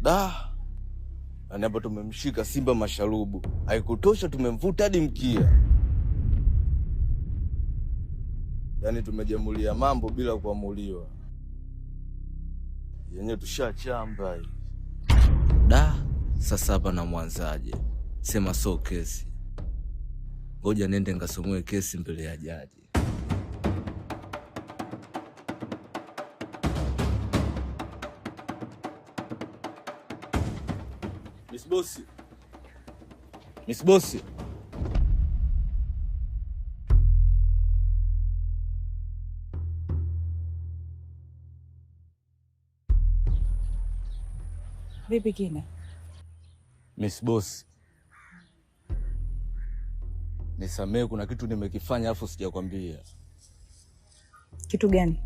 Yaani hapa tumemshika Simba masharubu. Haikutosha tumemvuta hadi mkia. Yaani tumejamulia mambo bila kuamuliwa. Yenye tushachamba hii. Sasa hapa na mwanzaje? Sema so kesi. Ngoja nende ngasomoe kesi mbele ya jaji. Miss Bosi. Miss Bosi. Vipi kina? Miss Bosi. Nisamee, kuna kitu nimekifanya afu sijakwambia. Kitu gani?